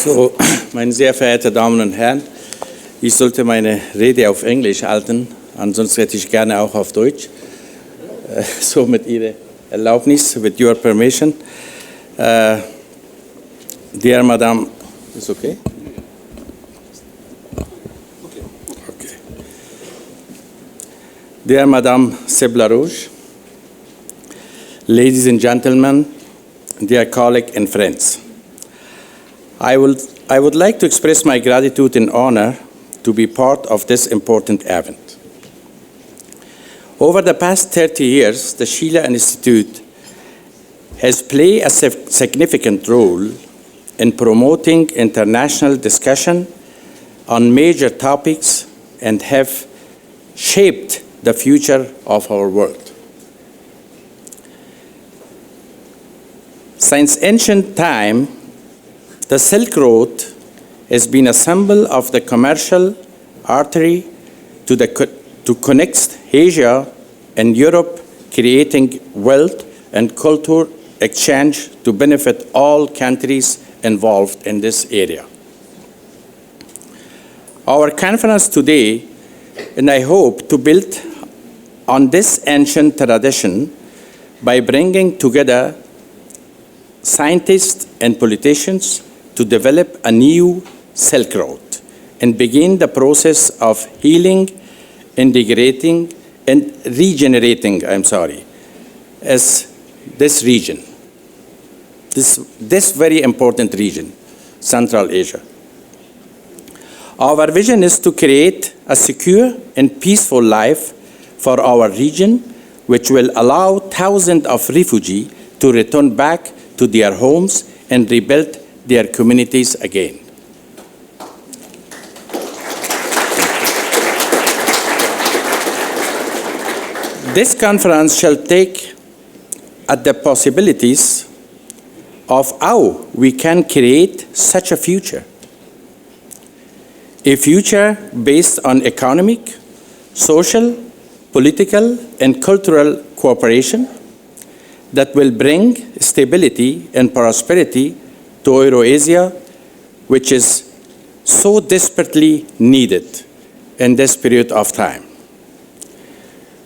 So, meine sehr verehrten Damen und Herren, ich sollte meine Rede auf Englisch halten, ansonsten hätte ich gerne auch auf Deutsch. So mit Ihrer Erlaubnis, with your permission. Dear Madam, is okay? Okay. Dear Madam Seblarouche, ladies and gentlemen, dear colleagues and friends, I would like to express my gratitude and honor to be part of this important event. Over the past 30 years, the Sheila Institute has played a significant role in promoting international discussion on major topics and have shaped the future of our world. Since ancient time, the Silk Road has been a symbol of the commercial artery to connect Asia and Europe, creating wealth and culture exchange to benefit all countries involved in this area. Our conference today, and I hope to build on this ancient tradition by bringing together scientists and politicians to develop a new Silk Road and begin the process of healing, integrating, and regenerating, as this region, this very important region, Central Asia. Our vision is to create a secure and peaceful life for our region, which will allow thousands of refugees to return back to their homes and rebuild their communities again. This conference shall take at the possibilities of how we can create such a future. A future based on economic, social, political, and cultural cooperation that will bring stability and prosperity to Eurasia, which is so desperately needed in this period of time.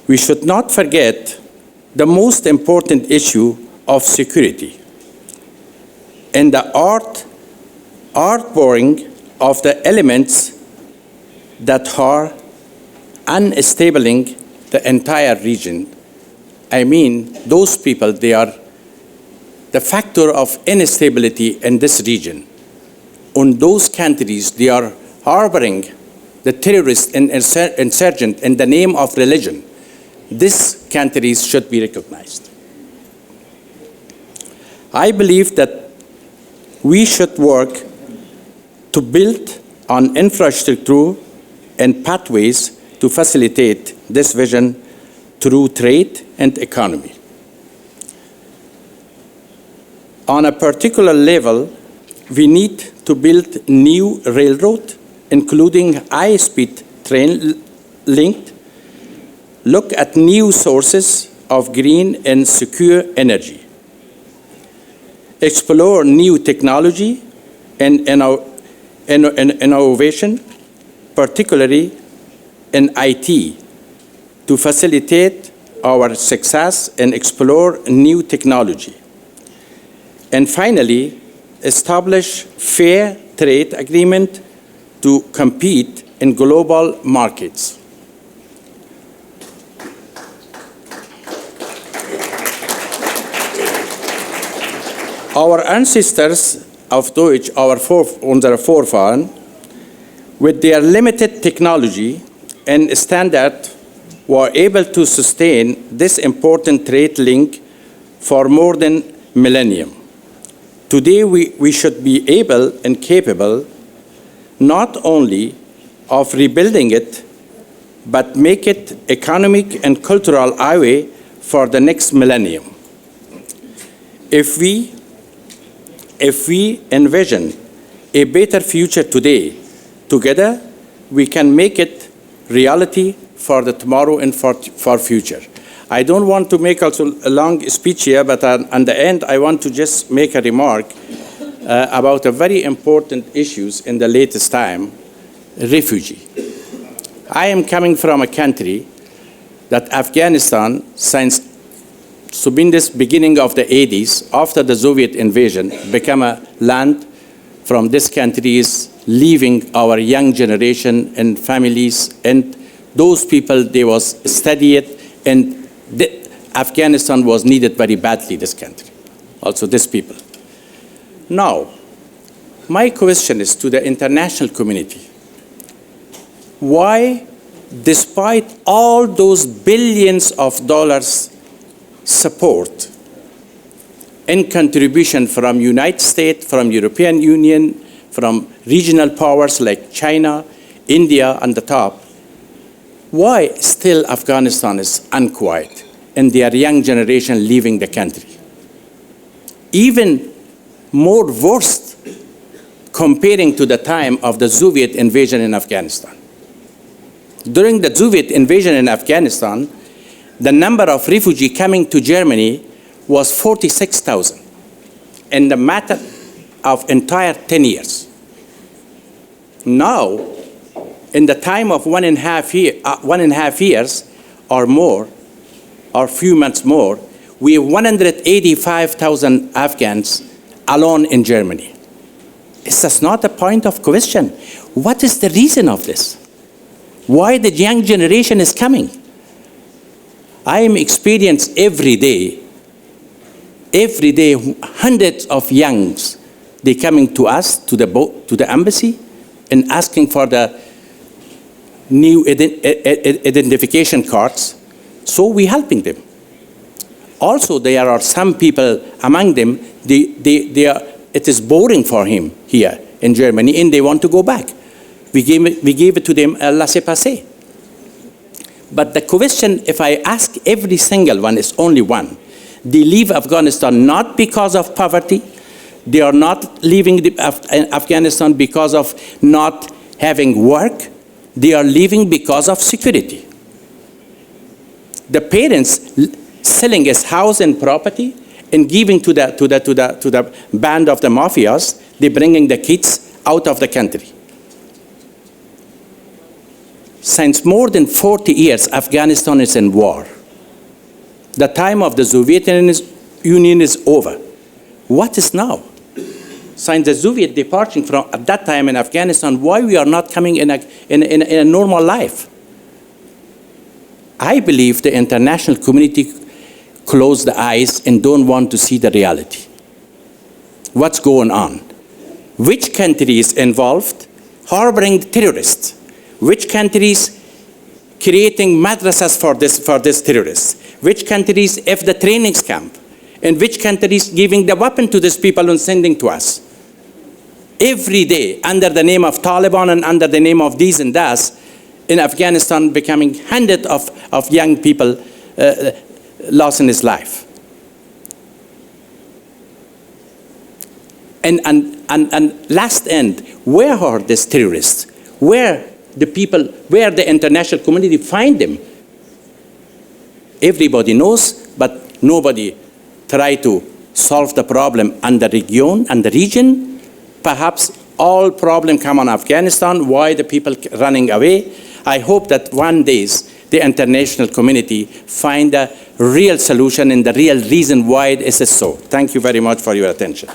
We should not forget the most important issue of security and the outpouring of the elements that are unstabling the entire region. I mean, those people, they are the factor of instability in this region. On those countries, they are harboring the terrorists and insurgents in the name of religion. These countries should be recognized. I believe that we should work to build on infrastructure and pathways to facilitate this vision through trade and economy. On a particular level, we need to build new railroad, including high-speed train linked, look at new sources of green and secure energy, explore new technology and innovation, particularly in IT, to facilitate our success and explore new technology. And finally, establish fair trade agreement to compete in global markets. Our ancestors of Deutsch, unsere Vorfahren, with their limited technology and standard, were able to sustain this important trade link for more than a millennium. Today, we should be able and capable not only of rebuilding it, but make it economic and cultural highway for the next millennium. If we envision a better future today, together, we can make it reality for the tomorrow and for future. I don't want to make also a long speech here, but on the end, I want to just make a remark. about a very important issues in the latest time, refugee. I am coming from a country that Afghanistan, since this beginning of the 80s, after the Soviet invasion, became a land from this countries leaving our young generation and families, and those people, they was studied, and Afghanistan was needed very badly, this country, also these people. Now, my question is to the international community. Why, despite all those billions of dollars support and contribution from United States, from European Union, from regional powers like China, India on the top, why still Afghanistan is unquiet and their young generation leaving the country? Even more worse comparing to the time of the Soviet invasion in Afghanistan. During the Soviet invasion in Afghanistan, the number of refugees coming to Germany was 46,000 in the matter of entire 10 years. Now, in the time of 1.5 years or more, or few months more, we have 185,000 Afghans alone in Germany. Is this not a point of question? What is the reason of this? Why the young generation is coming? I am experiencing every day, hundreds of youngs, they coming to us, to the embassy, and asking for the new identification cards, so we're helping them. Also, there are some people among them, it is boring for him here in Germany, and they want to go back. We gave it to them a laissez-passer. But the question, if I ask every single one, is only one. They leave Afghanistan not because of poverty. They are not leaving Afghanistan because of not having work. They are leaving because of security. The parents selling his house and property and giving to the band of the mafias, they're bringing the kids out of the country. Since more than 40 years, Afghanistan is in war. The time of the Soviet Union is over. What is now? Since the Soviet departing from at that time in Afghanistan, why we are not coming in a normal life? I believe the international community close the eyes and don't want to see the reality. What's going on? Which country is involved harboring terrorists? Which countries creating madrasas for this terrorists? Which countries have the trainings camp? And which countries giving the weapon to these people and sending to us? Every day, under the name of Taliban and under the name of these and that, in Afghanistan becoming hundreds of young people lost in his life. And last end, where are these terrorists? Where the international community find them? Everybody knows, but nobody try to solve the problem and the region. Perhaps all problem come on Afghanistan, why the people running away. I hope that one day the international community find a real solution and the real reason why it is so. Thank you very much for your attention.